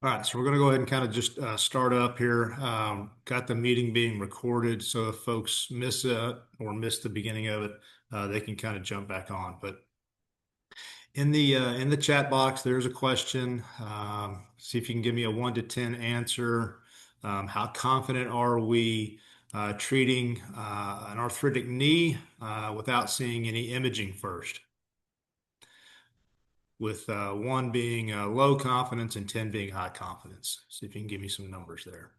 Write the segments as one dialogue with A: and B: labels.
A: All right, so we're going to go ahead and kind of just start up here. Got the meeting being recorded, so if folks miss it or miss the beginning of it, they can kind of jump back on. But in the chat box, there's a question. See if you can give me a 1 to 10 answer. How confident are we treating an arthritic knee without seeing any imaging first? With one being low confidence and 10 being high confidence. See if you can give me some numbers there.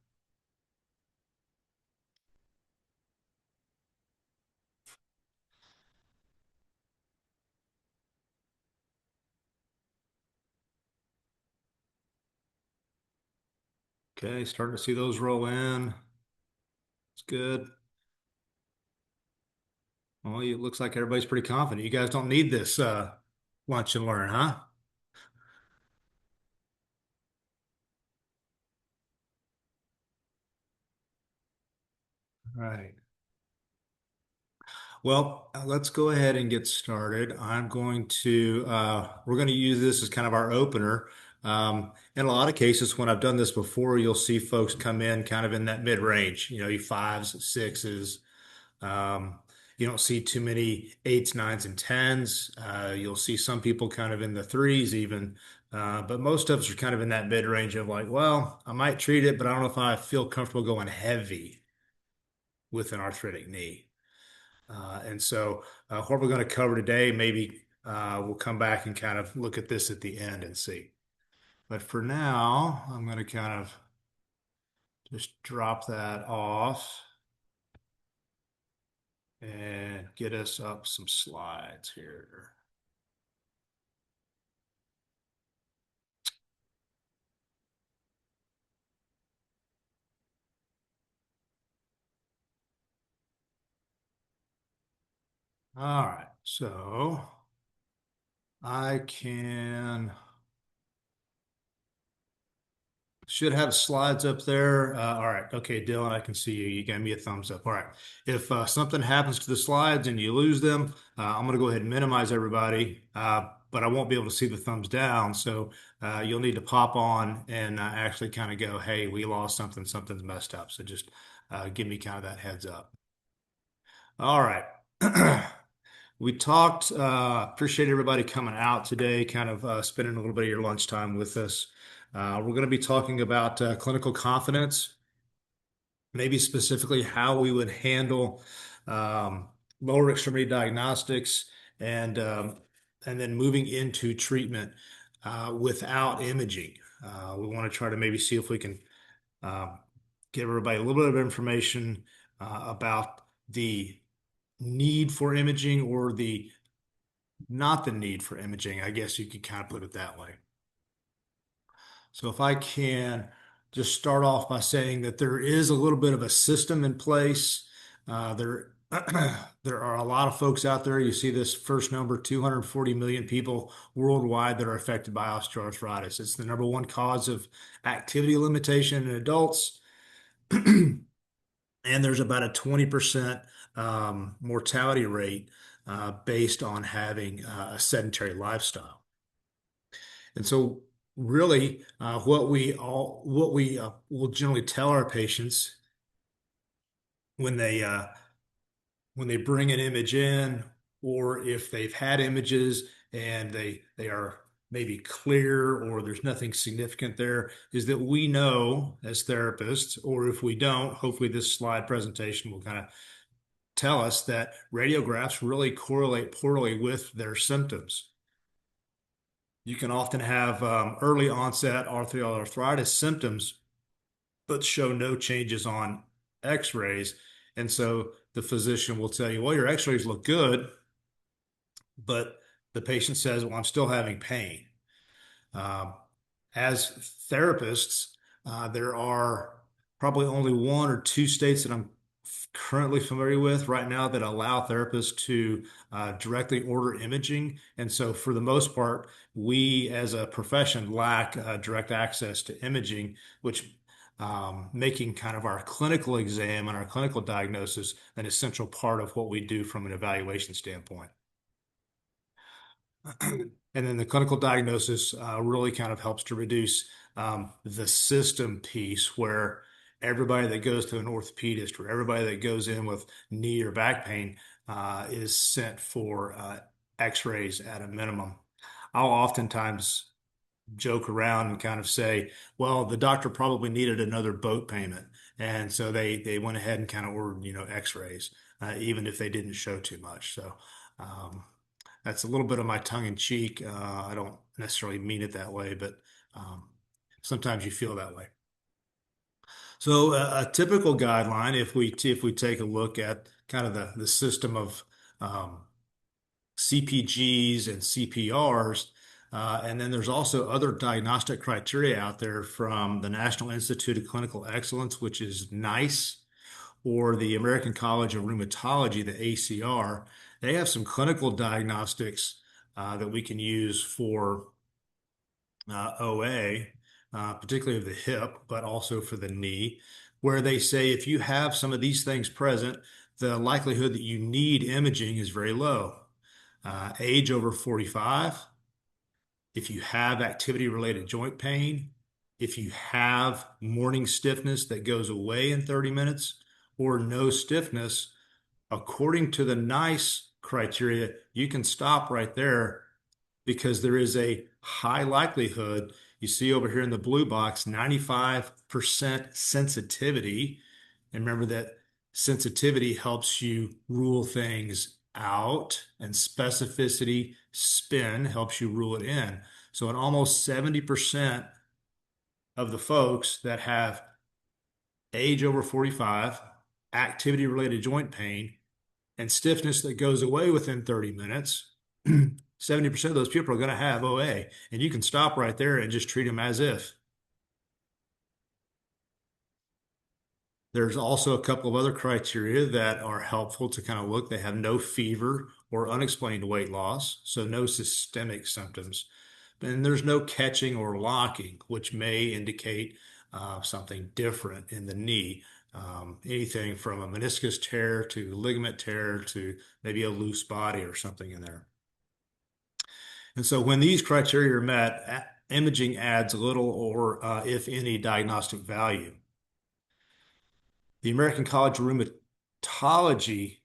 A: Okay, starting to see those roll in. It's good. Well, it looks like everybody's pretty confident. You guys don't need this lunch and learn, huh? All right. Well, let's go ahead and get started. We're going to use this as kind of our opener. In a lot of cases, when I've done this before, you'll see folks come in kind of in that mid-range, you fives, sixes. Um, you don't see too many eights, nines, and tens. You'll see some people kind of in the threes even. But most of us are kind of in that mid-range of like, well, I might treat it, but I don't know if I feel comfortable going heavy with an arthritic knee. What we're going to cover today, maybe we'll come back and kind of look at this at the end and see. But for now, I'm going to kind of just drop that off and get us up some slides here. All right, so I can should have slides up there. All right, okay, Dylan, I can see you. You gave me a thumbs up. All right, if something happens to the slides and you lose them, I'm going to go ahead and minimize everybody, but I won't be able to see the thumbs down. So you'll need to pop on and actually kind of go, hey, we lost something, something's messed up. So just give me kind of that heads up. All right. We talked, appreciate everybody coming out today, kind of spending a little bit of your lunchtime with us. We're going to be talking about clinical confidence, maybe specifically how we would handle um, lower extremity diagnostics and um, and then moving into treatment without imaging. We want to try to maybe see if we can um, give everybody a little bit of information about the need for imaging or the not the need for imaging. I guess you could kind of put it that way. So if I can just start off by saying that there is a little bit of a system in place. There, there are a lot of folks out there. You see this first number, 240 million people worldwide that are affected by osteoarthritis. It's the number one cause of activity limitation in adults. And there's about a 20% mortality rate based on having a sedentary lifestyle. And so, really, what we will generally tell our patients when they bring an image in, or if they've had images and they are maybe clear or there's nothing significant there, is that we know as therapists, or if we don't, hopefully this slide presentation will kind of tell us that radiographs really correlate poorly with their symptoms. You can often have early onset arthritis symptoms, but show no changes on x-rays. And so the physician will tell you, well, your x-rays look good, but the patient says, well, I'm still having pain. Um, as therapists, there are probably only one or two states that I'm currently familiar with right now that allow therapists to directly order imaging. And so, for the most part, we as a profession lack direct access to imaging, which making kind of our clinical exam and our clinical diagnosis an essential part of what we do from an evaluation standpoint. And then the clinical diagnosis really kind of helps to reduce the system piece where everybody that goes to an orthopedist or everybody that goes in with knee or back pain is sent for x-rays at a minimum. I'll oftentimes joke around and kind of say, well, the doctor probably needed another boat payment. And so they went ahead and kind of ordered, x-rays, even if they didn't show too much. So um, that's a little bit of my tongue in cheek. I don't necessarily mean it that way, but um, sometimes you feel that way. So a typical guideline, if we take a look at kind of the system of um, CPGs and CPRs, and then there's also other diagnostic criteria out there from the National Institute of Clinical Excellence, which is NICE, or the American College of Rheumatology, the ACR. They have some clinical diagnostics that we can use for OA, particularly of the hip, but also for the knee, where they say if you have some of these things present, the likelihood that you need imaging is very low. Age over 45, if you have activity-related joint pain, if you have morning stiffness that goes away in 30 minutes, or no stiffness, according to the NICE criteria, you can stop right there because there is a high likelihood. You see over here in the blue box, 95% sensitivity. And remember that sensitivity helps you rule things out, and specificity, spin, helps you rule it in. So in almost 70% of the folks that have age over 45, activity-related joint pain, and stiffness that goes away within 30 minutes, 70% of those people are going to have OA. And you can stop right there and just treat them as if. There's also a couple of other criteria that are helpful to kind of look. They have no fever or unexplained weight loss, so no systemic symptoms. And there's no catching or locking, which may indicate something different in the knee. Anything from a meniscus tear to ligament tear to maybe a loose body or something in there. And so when these criteria are met, imaging adds little or, if any, diagnostic value. The American College of Rheumatology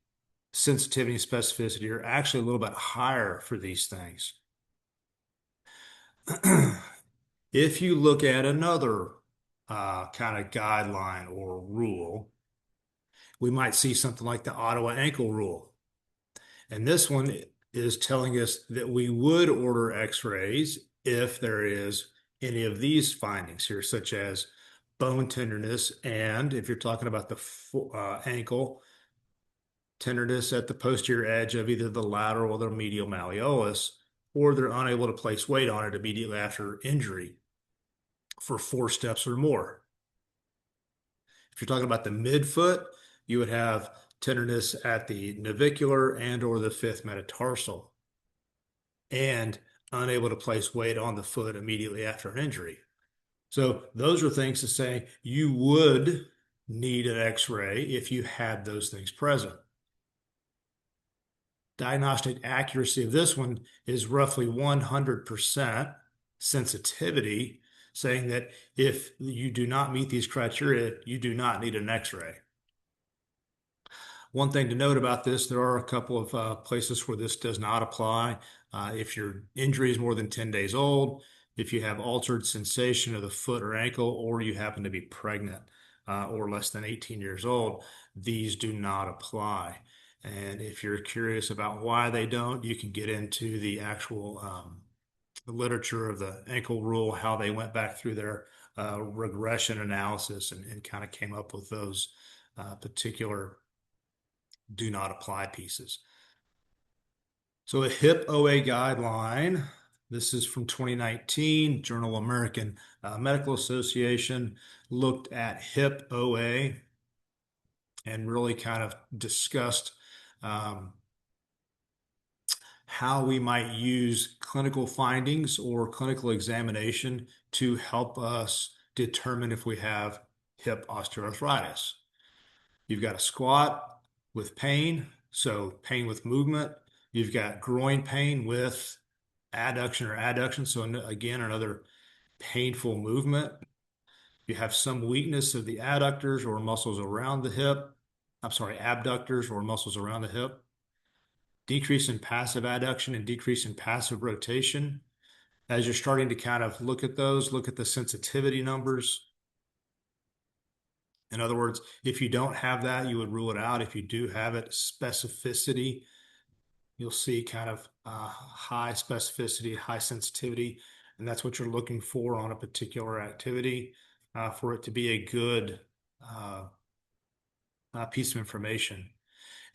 A: sensitivity and specificity are actually a little bit higher for these things. If you look at another kind of guideline or rule, we might see something like the Ottawa ankle rule. And this one is telling us that we would order x-rays if there is any of these findings here, such as bone tenderness, and if you're talking about the ankle, tenderness at the posterior edge of either the lateral or the medial malleolus, or they're unable to place weight on it immediately after injury for 4 steps or more. If you're talking about the midfoot, you would have tenderness at the navicular and or the fifth metatarsal, and unable to place weight on the foot immediately after an injury. So those are things to say you would need an x-ray if you had those things present. Diagnostic accuracy of this one is roughly 100% sensitivity, saying that if you do not meet these criteria, you do not need an x-ray. One thing to note about this, there are a couple of places where this does not apply. If your injury is more than 10 days old, if you have altered sensation of the foot or ankle, or you happen to be pregnant or less than 18 years old, these do not apply. And if you're curious about why they don't, you can get into the actual the literature of the ankle rule, how they went back through their regression analysis and kind of came up with those particular do not apply pieces. So a hip OA guideline, this is from 2019, Journal American Medical Association, looked at hip OA and really kind of discussed how we might use clinical findings or clinical examination to help us determine if we have hip osteoarthritis. You've got a squat with pain, so pain with movement. You've got groin pain with adduction or adduction. So again, another painful movement, you have some weakness of the adductors or muscles around the hip, I'm sorry, abductors or muscles around the hip, decrease in passive adduction and decrease in passive rotation. As you're starting to kind of look at those, look at the sensitivity numbers. In other words, if you don't have that, you would rule it out. If you do have it, specificity, you'll see kind of high specificity, high sensitivity, and that's what you're looking for on a particular activity for it to be a good uh, piece of information.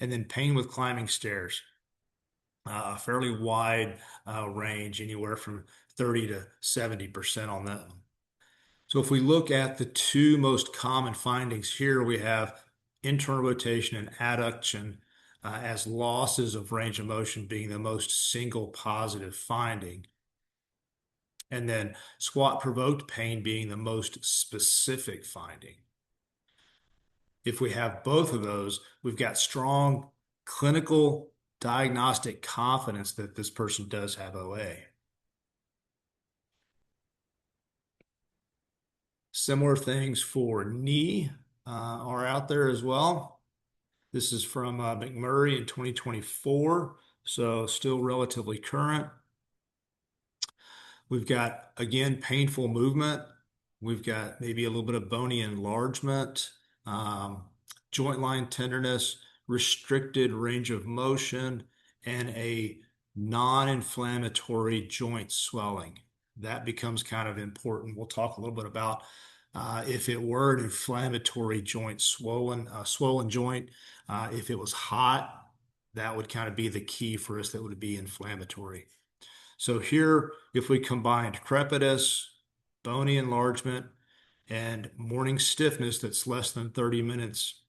A: And then pain with climbing stairs, a fairly wide range, anywhere from 30 to 70% on that one. So if we look at the two most common findings here, we have internal rotation and adduction as losses of range of motion being the most single positive finding. And then squat provoked pain being the most specific finding. If we have both of those, we've got strong clinical diagnostic confidence that this person does have OA. Similar things for knee are out there as well. This is from McMurray in 2024, so still relatively current. We've got, again, painful movement. We've got maybe a little bit of bony enlargement, um, joint line tenderness, restricted range of motion, and a non-inflammatory joint swelling. That becomes kind of important. We'll talk a little bit about if it were an inflammatory joint swollen joint, if it was hot, that would kind of be the key for us. That would be inflammatory. So here, if we combined crepitus, bony enlargement, and morning stiffness that's less than 30 minutes,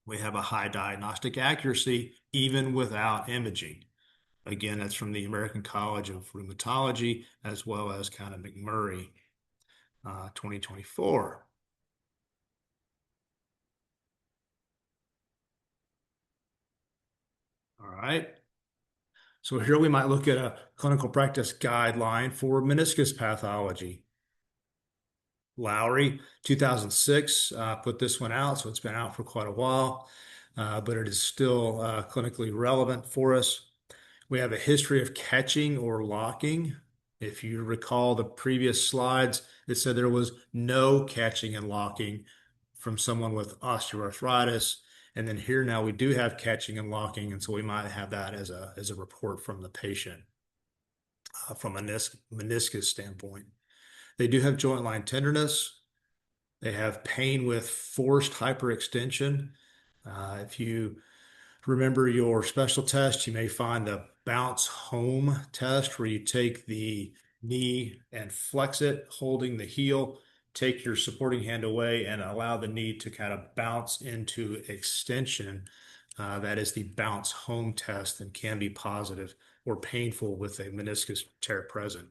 A: we have a high diagnostic accuracy even without imaging. Again, that's from the American College of Rheumatology as well as kind of McMurray 2024. All right. So here we might look at a clinical practice guideline for meniscus pathology. Lowry, 2006, put this one out, so it's been out for quite a while, but it is still clinically relevant for us. We have a history of catching or locking. If you recall the previous slides, it said there was no catching and locking from someone with osteoarthritis. And then here now we do have catching and locking, and so we might have that as a report from the patient from a meniscus standpoint. They do have joint line tenderness. They have pain with forced hyperextension. If you remember your special test, you may find the bounce home test where you take the knee and flex it, holding the heel, take your supporting hand away and allow the knee to kind of bounce into extension. That is the bounce home test and can be positive or painful with a meniscus tear present.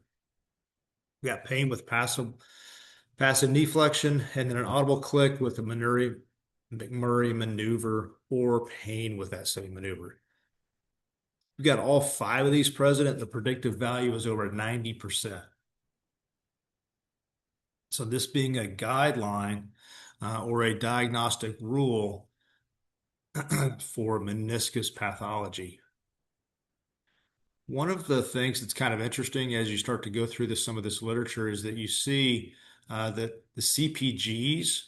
A: We got pain with passive knee flexion and then an audible click with a McMurray maneuver or pain with that same maneuver. We've got all five of these present. The predictive value is over 90%. So this being a guideline or a diagnostic rule for meniscus pathology. One of the things that's kind of interesting as you start to go through some of this literature is that you see that the CPGs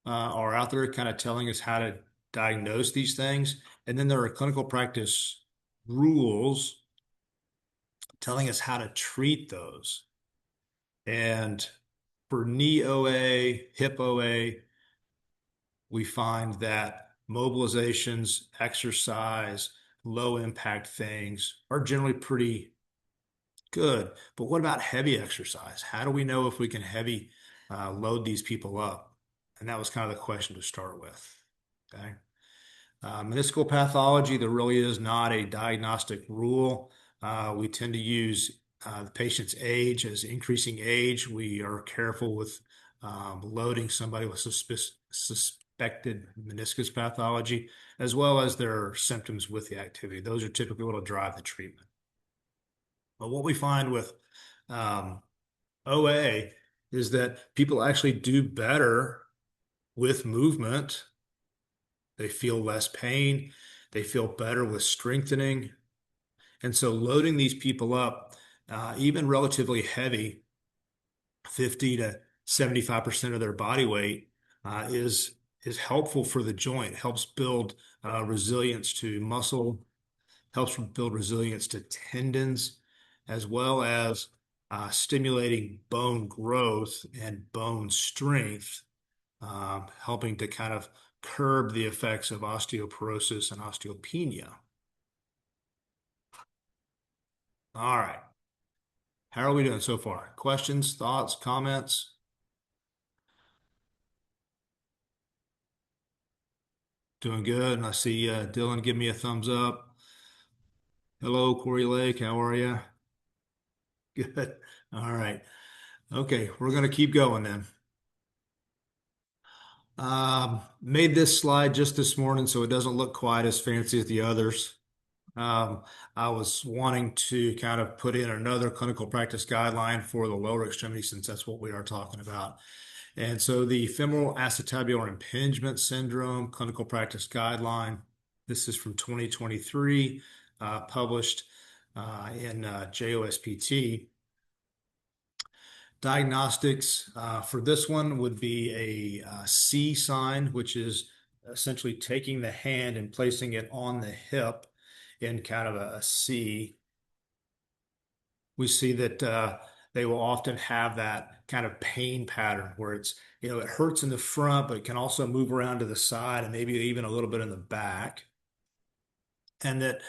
A: are out there kind of telling us how to diagnose these things. And then there are clinical practice rules telling us how to treat those. And for knee OA, hip OA, we find that mobilizations, exercise, low impact things are generally pretty good. But what about heavy exercise? How do we know if we can heavy load these people up? And that was kind of the question to start with. Okay. Meniscal pathology, there really is not a diagnostic rule. We tend to use the patient's age. As increasing age, we are careful with loading somebody with suspected meniscus pathology, as well as their symptoms with the activity. Those are typically what will drive the treatment. But what we find with OA is that people actually do better with movement. They feel less pain. They feel better with strengthening. And so loading these people up, even relatively heavy, 50 to 75% of their body weight, is helpful for the joint, helps build resilience to muscle, helps build resilience to tendons, as well as stimulating bone growth and bone strength, helping to kind of curb the effects of osteoporosis and osteopenia. All right. How are we doing so far? Questions, thoughts, comments? Doing good. And I see Dylan give me a thumbs up. Hello, Corey Lake. How are you? Good. All right. Okay, we're going to keep going then. Made this slide just this morning, so it doesn't look quite as fancy as the others. Um, I was wanting to kind of put in another clinical practice guideline for the lower extremity since that's what we are talking about. And so the femoral acetabular impingement syndrome clinical practice guideline, this is from 2023, published in JOSPT. Diagnostics for this one would be a C sign, which is essentially taking the hand and placing it on the hip in kind of a C. We see that they will often have that kind of pain pattern where it hurts in the front, but it can also move around to the side and maybe even a little bit in the back. And that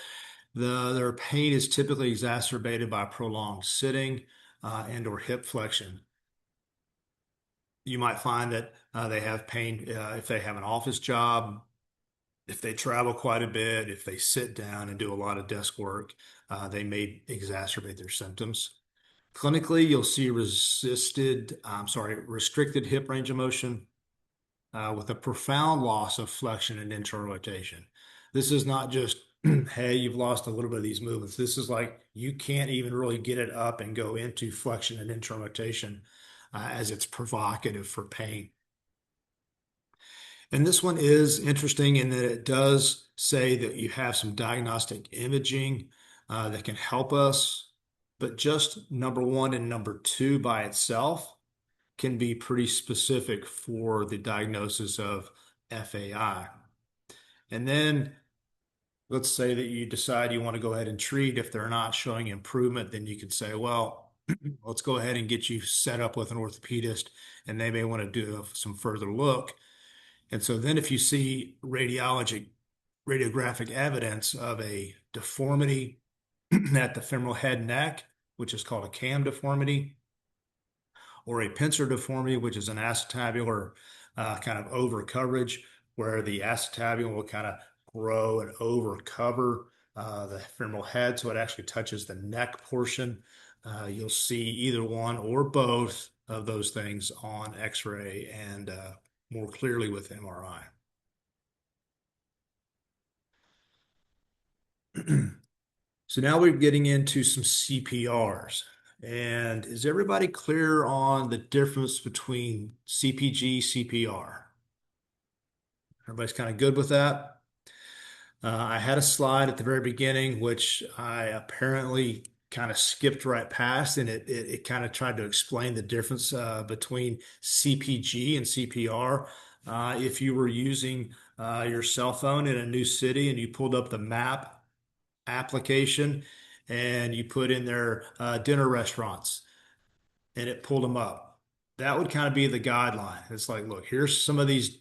A: their pain is typically exacerbated by prolonged sitting and or hip flexion. You might find that they have pain if they have an office job, if they travel quite a bit, if they sit down and do a lot of desk work, they may exacerbate their symptoms. Clinically, you'll see restricted hip range of motion with a profound loss of flexion and internal rotation. This is not just, hey, you've lost a little bit of these movements. This is like you can't even really get it up and go into flexion and internal rotation as it's provocative for pain. And this one is interesting in that it does say that you have some diagnostic imaging that can help us, but just number one and number two by itself can be pretty specific for the diagnosis of FAI. And then let's say that you decide you want to go ahead and treat. If they're not showing improvement, then you could say, well, let's go ahead and get you set up with an orthopedist, and they may want to do some further look. And so then if you see radiographic evidence of a deformity at the femoral head and neck, which is called a cam deformity, or a pincer deformity, which is an acetabular kind of over coverage, where the acetabulum will kind of grow and over cover the femoral head, so it actually touches the neck portion. You'll see either one or both of those things on X-ray and more clearly with MRI. So now we're getting into some CPRs. And is everybody clear on the difference between CPG, CPR? Everybody's kind of good with that? I had a slide at the very beginning, which I apparently kind of skipped right past, and it kind of tried to explain the difference between CPG and CPR. If you were using your cell phone in a new city and you pulled up the map application and you put in their dinner restaurants and it pulled them up. That would kind of be the guideline. It's like, look, here's some of these,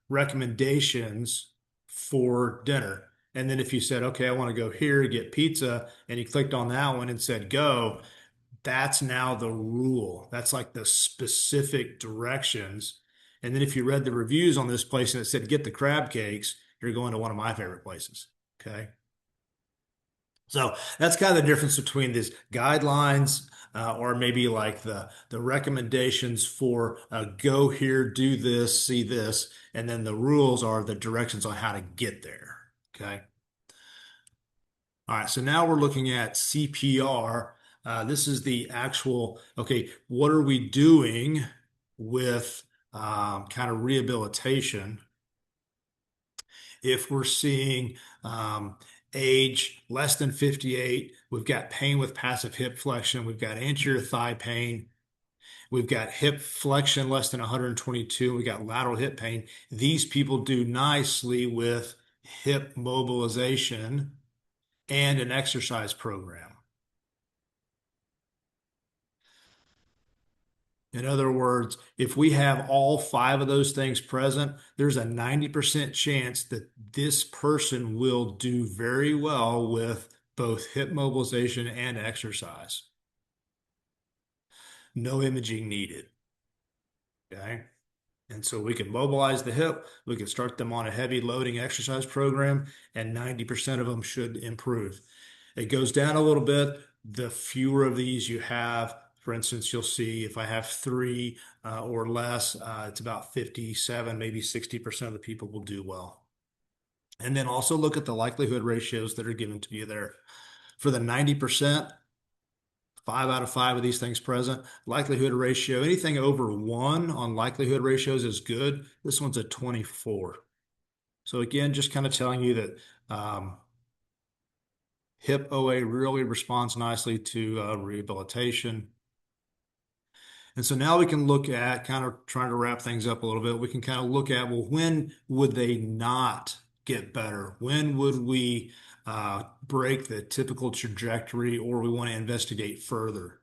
A: recommendations for dinner. And then if you said, okay, I want to go here to get pizza, and you clicked on that one and said go, that's now the rule. That's like the specific directions. And then if you read the reviews on this place and it said get the crab cakes, you're going to one of my favorite places. Okay. So that's kind of the difference between these guidelines or maybe like the recommendations for go here, do this, see this, and then the rules are the directions on how to get there. Okay. All right. So now we're looking at CPR. This is the actual, okay, what are we doing with kind of rehabilitation if we're seeing age less than 58, we've got pain with passive hip flexion, we've got anterior thigh pain, we've got hip flexion less than 122, we got lateral hip pain. These people do nicely with hip mobilization and an exercise program. In other words, if we have all five of those things present, there's a 90% chance that this person will do very well with both hip mobilization and exercise. No imaging needed. Okay. And so we can mobilize the hip, we can start them on a heavy loading exercise program, and 90% of them should improve. It goes down a little bit the fewer of these you have. For instance, you'll see if I have three or less, it's about 57, maybe 60% of the people will do well. And then also look at the likelihood ratios that are given to you there. For the 90%, 5 out of 5 of these things present. Likelihood ratio, anything over 1 on likelihood ratios is good. This one's a 24. So again, just kind of telling you that hip OA really responds nicely to rehabilitation. And so now we can look at kind of trying to wrap things up a little bit. We can kind of look at, well, when would they not get better? When would we break the typical trajectory or we want to investigate further?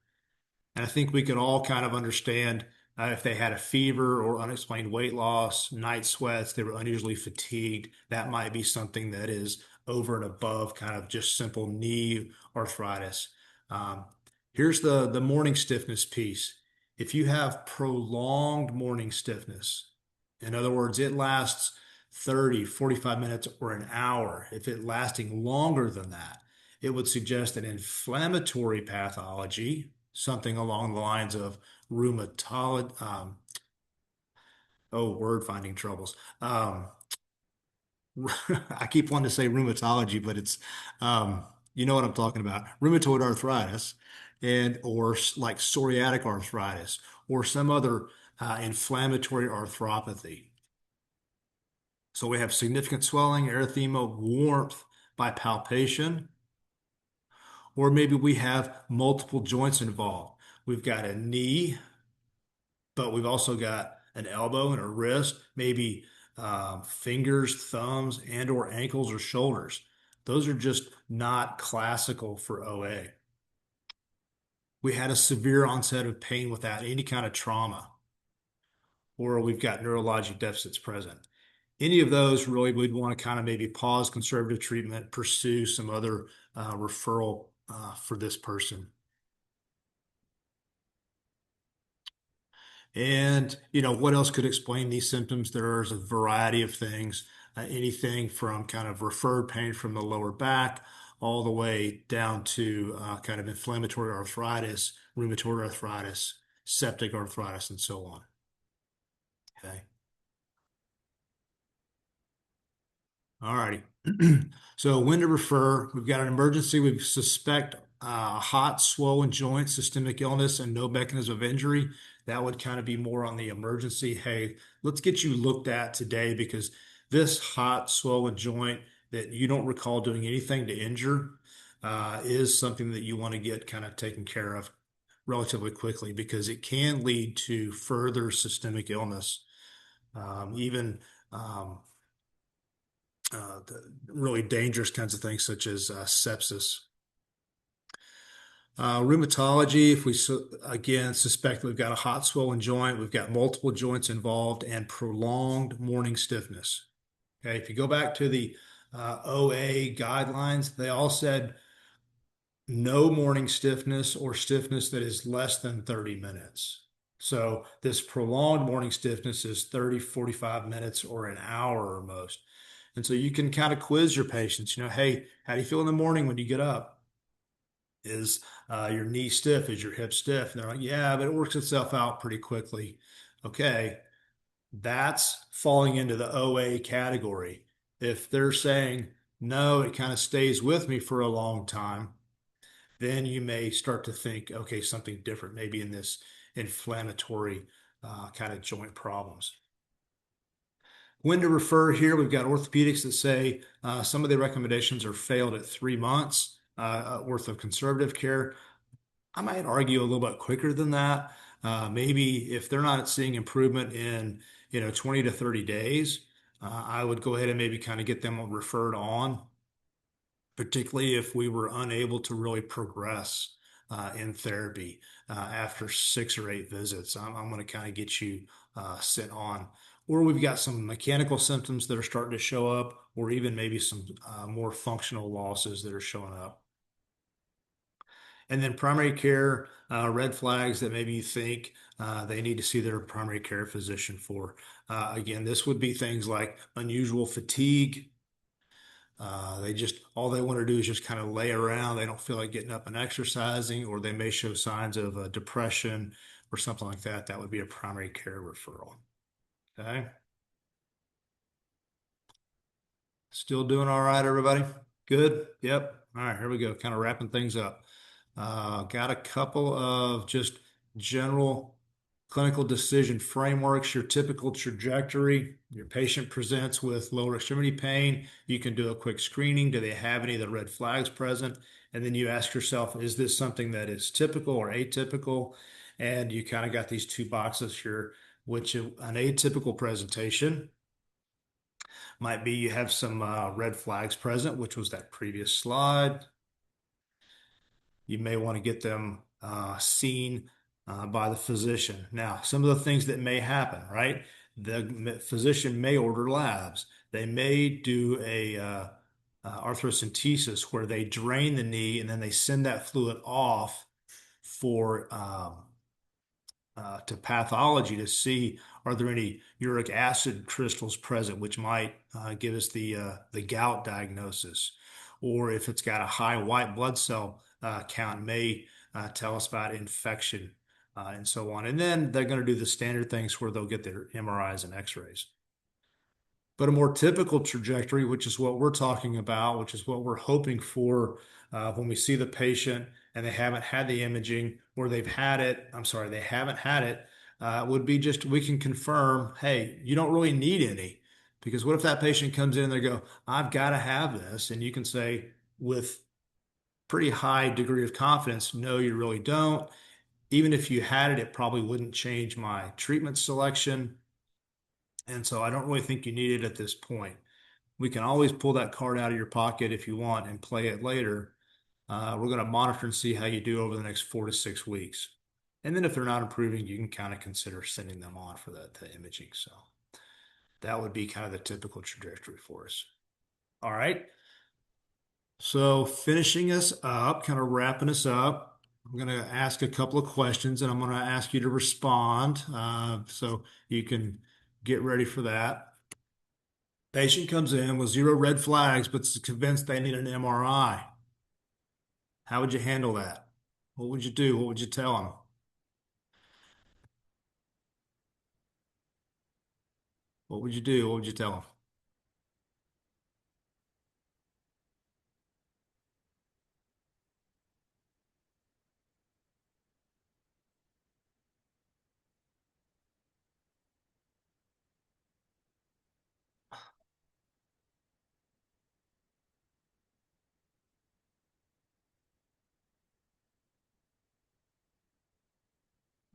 A: And I think we can all kind of understand if they had a fever or unexplained weight loss, night sweats, they were unusually fatigued. That might be something that is over and above kind of just simple knee arthritis. Um, Here's the morning stiffness piece. If you have prolonged morning stiffness, in other words, it lasts 30, 45 minutes or an hour, if it lasting longer than that, it would suggest an inflammatory pathology, something along the lines of rheumatology. Oh, word finding troubles. I keep wanting to say rheumatology, but it's, you know what I'm talking about. Rheumatoid arthritis and or like psoriatic arthritis or some other inflammatory arthropathy. So we have significant swelling, erythema, warmth by palpation, or maybe we have multiple joints involved. We've got a knee, but we've also got an elbow and a wrist, maybe fingers, thumbs, and or ankles or shoulders. Those are just not classical for OA. We had a severe onset of pain without any kind of trauma, or we've got neurologic deficits present. Any of those really we'd want to kind of maybe pause conservative treatment, pursue some other referral for this person. And, what else could explain these symptoms? There's a variety of things, anything from kind of referred pain from the lower back all the way down to kind of inflammatory arthritis, rheumatoid arthritis, septic arthritis, and so on. Okay. All righty. So when to refer, we've got an emergency. We suspect hot, swollen joint, systemic illness, and no mechanism of injury. That would kind of be more on the emergency. Hey, let's get you looked at today because this hot, swollen joint that you don't recall doing anything to injure is something that you want to get kind of taken care of relatively quickly because it can lead to further systemic illness, even the really dangerous kinds of things such as sepsis. Rheumatology, if we again suspect we've got a hot swollen joint, we've got multiple joints involved, and prolonged morning stiffness. Okay, if you go back to the OA guidelines, they all said no morning stiffness or stiffness that is less than 30 minutes. So this prolonged morning stiffness is 30, 45 minutes or an hour or most. And so you can kind of quiz your patients, hey, how do you feel in the morning when you get up? Is your knee stiff? Is your hip stiff? And they're like, yeah, but it works itself out pretty quickly. Okay, that's falling into the OA category. If they're saying, no, it kind of stays with me for a long time, then you may start to think, okay, something different, maybe in this inflammatory kind of joint problems. When to refer here, we've got orthopedics that say some of the recommendations are failed at 3 months worth of conservative care. I might argue a little bit quicker than that. Maybe if they're not seeing improvement in 20 to 30 days, I would go ahead and maybe kind of get them referred on, particularly if we were unable to really progress in therapy after 6 or 8 visits. I'm going to kind of get you sent on. Or we've got some mechanical symptoms that are starting to show up, or even maybe some more functional losses that are showing up. And then primary care, red flags that maybe you think they need to see their primary care physician for. Again, this would be things like unusual fatigue. All they want to do is just kind of lay around. They don't feel like getting up and exercising, or they may show signs of depression or something like that. That would be a primary care referral. Okay. Still doing all right, everybody? Good? Yep. All right, here we go. Kind of wrapping things up. Got a couple of just general clinical decision frameworks, your typical trajectory. Your patient presents with lower extremity pain. You can do a quick screening. Do they have any of the red flags present? And then you ask yourself, is this something that is typical or atypical? And you kind of got these two boxes here, which an atypical presentation might be you have some red flags present, which was that previous slide. You may want to get them seen by the physician. Now, some of the things that may happen, right? The physician may order labs. They may do a arthrocentesis where they drain the knee and then they send that fluid off for to pathology to see are there any uric acid crystals present, which might give us the gout diagnosis, or if it's got a high white blood cell count, may tell us about infection and so on. And then they're going to do the standard things where they'll get their MRIs and X-rays. But a more typical trajectory, which is what we're talking about, which is what we're hoping for when we see the patient and they haven't had the imaging, or they've had it, I'm sorry, they haven't had it, would be just we can confirm, hey, you don't really need any. Because what if that patient comes in and they go, I've got to have this? And you can say with pretty high degree of confidence, no, you really don't. Even if you had it, it probably wouldn't change my treatment selection. And so I don't really think you need it at this point. We can always pull that card out of your pocket if you want and play it later. We're going to monitor and see how you do over the next 4 to 6 weeks. And then if they're not improving, you can kind of consider sending them on for the imaging. So that would be kind of the typical trajectory for us. All right. So finishing us up, kind of wrapping us up, I'm going to ask a couple of questions and I'm going to ask you to respond. So you can get ready for that. Patient comes in with 0 red flags, but is convinced they need an MRI. How would you handle that? What would you do? What would you tell them? What would you do? What would you tell them?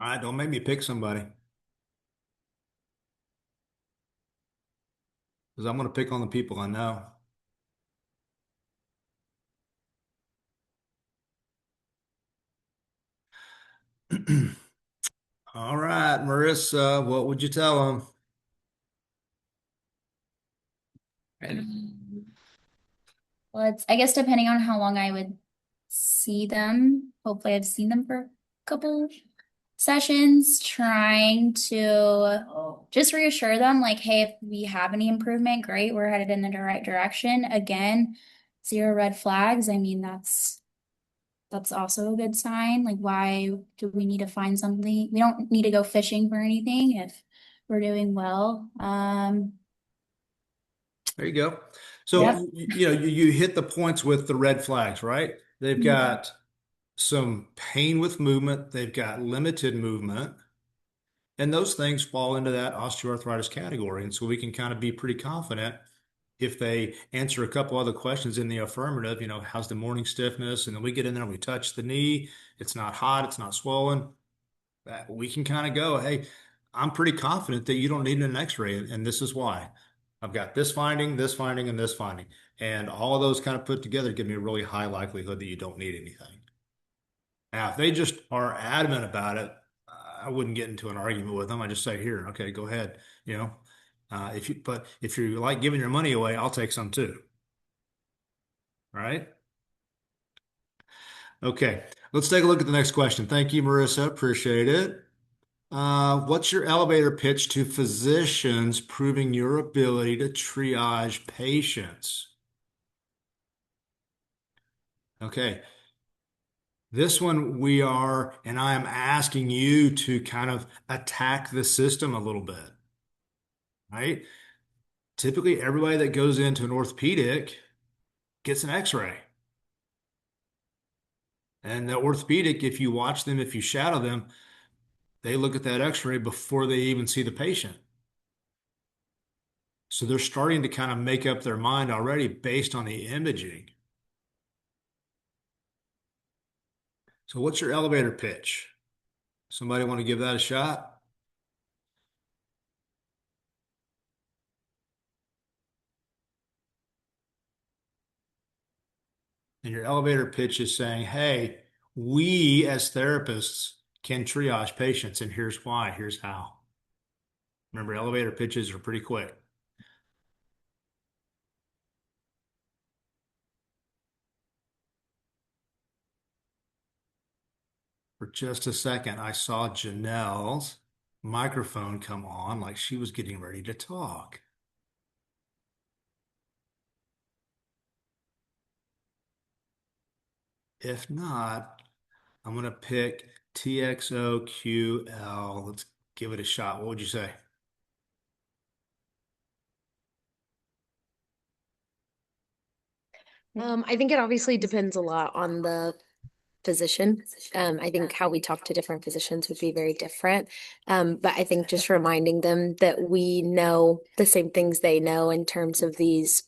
A: All right, don't make me pick somebody because I'm going to pick on the people I know. All right, Marissa, what would you tell them?
B: Well, it's, I guess, depending on how long I would see them. Hopefully, I've seen them for a couple sessions, trying to just reassure them, like, hey, if we have any improvement, great, we're headed in the right direction. Again, 0 red flags. I mean, that's also a good sign. Like, why do we need to find something? We don't need to go fishing for anything if we're doing well.
A: There you go. So,
B: Yep.
A: you hit the points with the red flags, right? They've got some pain with movement, they've got limited movement, and those things fall into that osteoarthritis category. And so we can kind of be pretty confident if they answer a couple other questions in the affirmative, how's the morning stiffness? And then we get in there and we touch the knee. It's not hot, it's not swollen. We can kind of go, hey, I'm pretty confident that you don't need an x-ray, and this is why. I've got this finding, and this finding. And all of those kind of put together give me a really high likelihood that you don't need anything. Now, if they just are adamant about it, I wouldn't get into an argument with them. I just say, here, okay, go ahead. You know, but if you like giving your money away, I'll take some too. All right. Okay. Let's take a look at the next question. Thank you, Marissa. Appreciate it. What's your elevator pitch to physicians proving your ability to triage patients? Okay. This one we are, and I am asking you to kind of attack the system a little bit, right? Typically, everybody that goes into an orthopedic gets an x-ray. And the orthopedic, if you watch them, if you shadow them, they look at that x-ray before they even see the patient. So they're starting to kind of make up their mind already based on the imaging. So what's your elevator pitch? Somebody want to give that a shot? And your elevator pitch is saying, hey, we as therapists can triage patients, and here's why, here's how. Remember, elevator pitches are pretty quick. For just a second, I saw Janelle's microphone come on like she was getting ready to talk. If not, I'm going to pick TXOQL. Let's give it a shot. What would you say?
C: I think it obviously depends a lot on the physician. I think how we talk to different physicians would be very different. But I think just reminding them that we know the same things they know in terms of these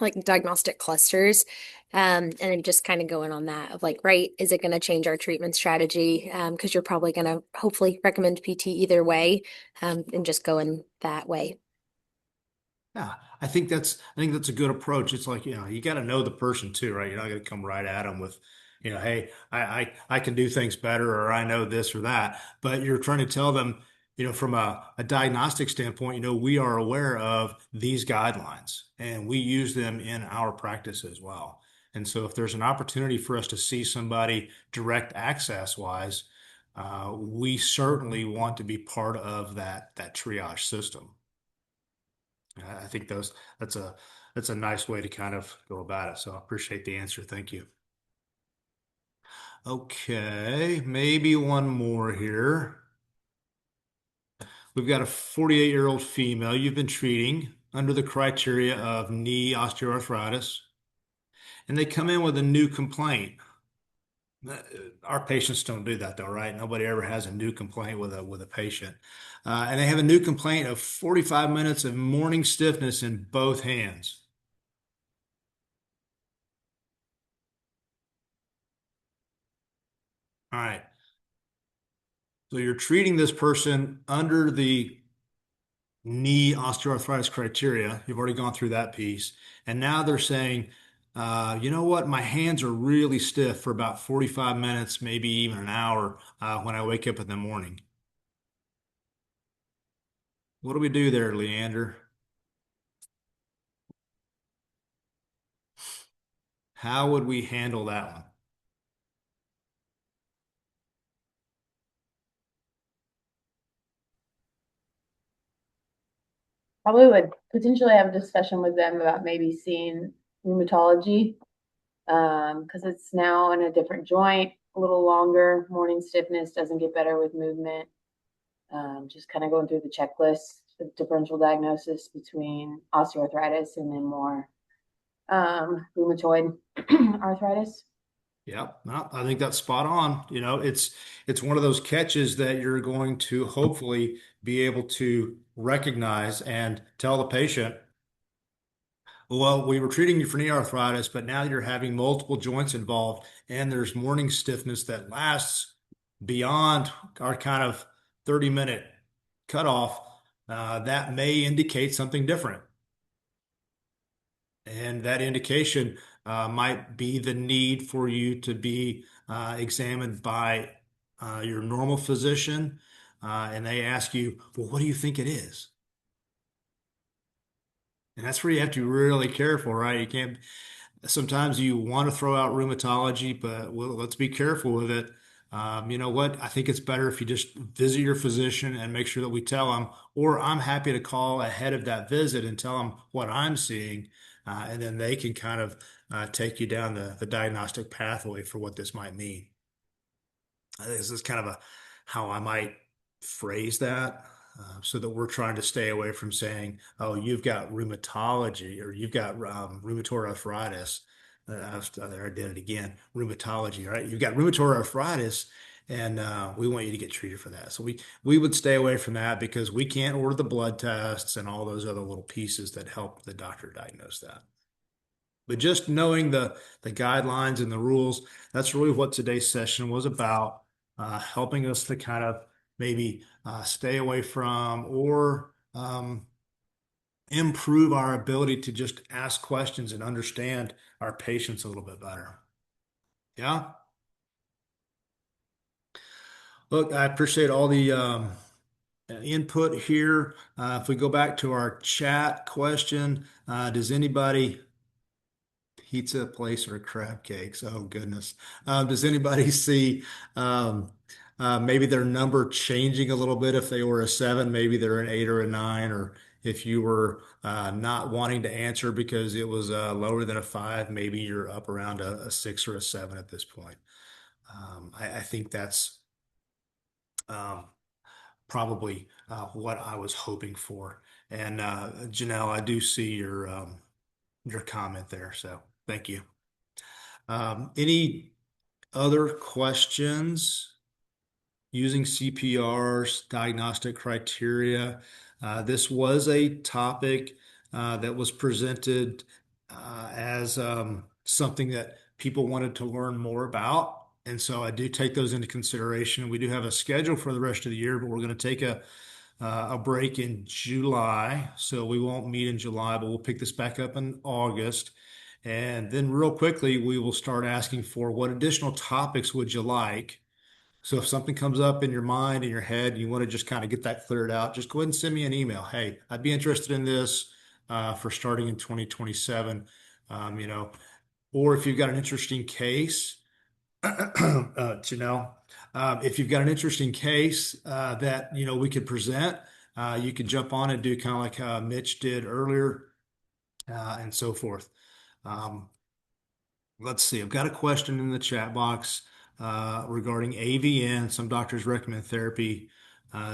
C: like diagnostic clusters. And then just kind of going on that of like, right, is it going to change our treatment strategy? Because you're probably going to hopefully recommend PT either way, and just going that way.
A: Yeah, I think that's a good approach. It's like, you got to know the person too, right? You're not going to come right at them with, hey, I can do things better, or I know this or that. But you're trying to tell them, from a diagnostic standpoint, we are aware of these guidelines and we use them in our practice as well. And so if there's an opportunity for us to see somebody direct access wise, we certainly want to be part of that triage system. I think that's a nice way to kind of go about it. So I appreciate the answer. Thank you. Okay, maybe one more here. We've got a 48-year-old female you've been treating under the criteria of knee osteoarthritis, and they come in with a new complaint. Our patients don't do that though, right? Nobody ever has a new complaint with a patient. And they have a new complaint of 45 minutes of morning stiffness in both hands. All right. So you're treating this person under the knee osteoarthritis criteria. You've already gone through that piece. And now they're saying, you know what? My hands are really stiff for about 45 minutes, maybe even an hour, when I wake up in the morning. What do we do there, Leander? How would we handle that one?
D: Probably would potentially have a discussion with them about maybe seeing rheumatology, because it's now in a different joint, a little longer. Morning stiffness doesn't get better with movement. Just kind of going through the checklist, the differential diagnosis between osteoarthritis and then more rheumatoid arthritis.
A: Yeah, no, I think that's spot on. It's one of those catches that you're going to hopefully be able to recognize and tell the patient, well, we were treating you for knee arthritis, but now you're having multiple joints involved, and there's morning stiffness that lasts beyond our kind of 30-minute cutoff. That may indicate something different. And that indication might be the need for you to be examined by your normal physician. And they ask you, well, what do you think it is? And that's where you have to be really careful, right? You can't, sometimes you want to throw out rheumatology, but well, let's be careful with it. You know what? I think it's better if you just visit your physician and make sure that we tell them, or I'm happy to call ahead of that visit and tell them what I'm seeing, and then they can kind of take you down the diagnostic pathway for what this might mean. I think this is kind of how I might phrase that, so that we're trying to stay away from saying, "Oh, you've got rheumatology," or "You've got rheumatoid arthritis." There I did it again. Rheumatology, right? You've got rheumatoid arthritis, and we want you to get treated for that. So we would stay away from that because we can't order the blood tests and all those other little pieces that help the doctor diagnose that. But just knowing the guidelines and the rules, that's really what today's session was about, helping us to kind of maybe stay away from or improve our ability to just ask questions and understand our patients a little bit better. Yeah. Look, I appreciate all the input here. If we go back to our chat question, does anybody pizza place or crab cakes? Oh goodness. Does anybody see maybe their number changing a little bit? If they were a seven, maybe they're an eight or a nine, or if you were not wanting to answer because it was lower than a five, maybe you're up around a six or a seven at this point. I think that's um, probably what I was hoping for. And Janelle, I do see your comment there, so thank you. Any other questions using CPRs, diagnostic criteria? This was a topic that was presented as something that people wanted to learn more about. And so I do take those into consideration. We do have a schedule for the rest of the year, but we're going to take a break in July. So we won't meet in July, but we'll pick this back up in August. And then real quickly, we will start asking for what additional topics would you like? So if something comes up in your mind, in your head, and you want to just kind of get that cleared out, just go ahead and send me an email. Hey, I'd be interested in this for starting in 2027. You know, or if you've got an interesting case, Janelle, if you've got an interesting case that we could present, you could jump on and do kind of like Mitch did earlier, and so forth. Um, let's see. I've got a question in the chat box regarding AVN. Some doctors recommend therapy.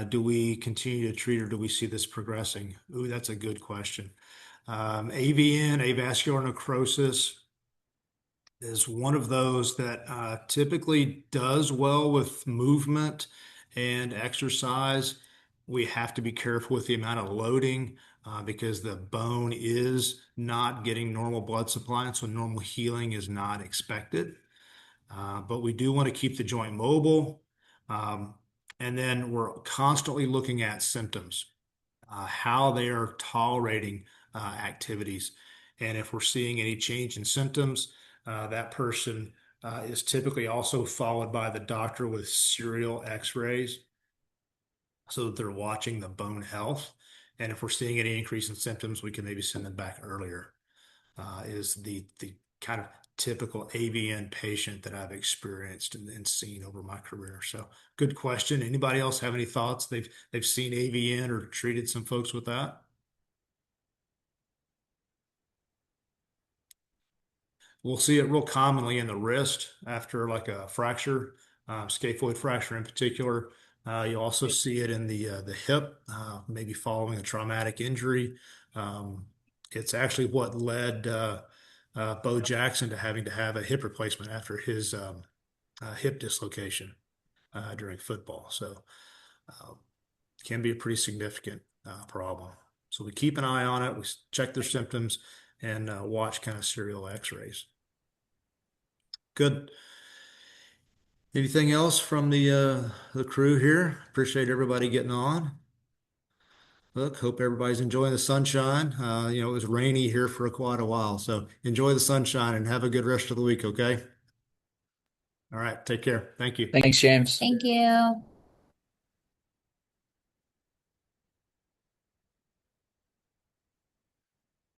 A: Do we continue to treat or do we see this progressing? Ooh, that's a good question. AVN, avascular necrosis, is one of those that typically does well with movement and exercise. We have to be careful with the amount of loading because the bone is not getting normal blood supply, and so normal healing is not expected. But we do want to keep the joint mobile. Um, and then we're constantly looking at symptoms, how they are tolerating activities. And if we're seeing any change in symptoms, that person is typically also followed by the doctor with serial x-rays so that they're watching the bone health. And if we're seeing any increase in symptoms, we can maybe send them back earlier. Is the kind of typical AVN patient that I've experienced and seen over my career. So good question. Anybody else have any thoughts? They've seen AVN or treated some folks with that? We'll see it real commonly in the wrist after like a fracture, scaphoid fracture in particular. You also see it in the hip, maybe following a traumatic injury. It's actually what led Bo Jackson to having to have a hip replacement after his hip dislocation during football. So can be a pretty significant problem. So we keep an eye on it. We check their symptoms and watch kind of serial x-rays. Good. Anything else from the crew here? Appreciate everybody getting on. Look, hope everybody's enjoying the sunshine. It was rainy here for quite a while, so enjoy the sunshine and have a good rest of the week, okay? All right, take care. Thank you.
E: Thanks, James.
B: Thank you.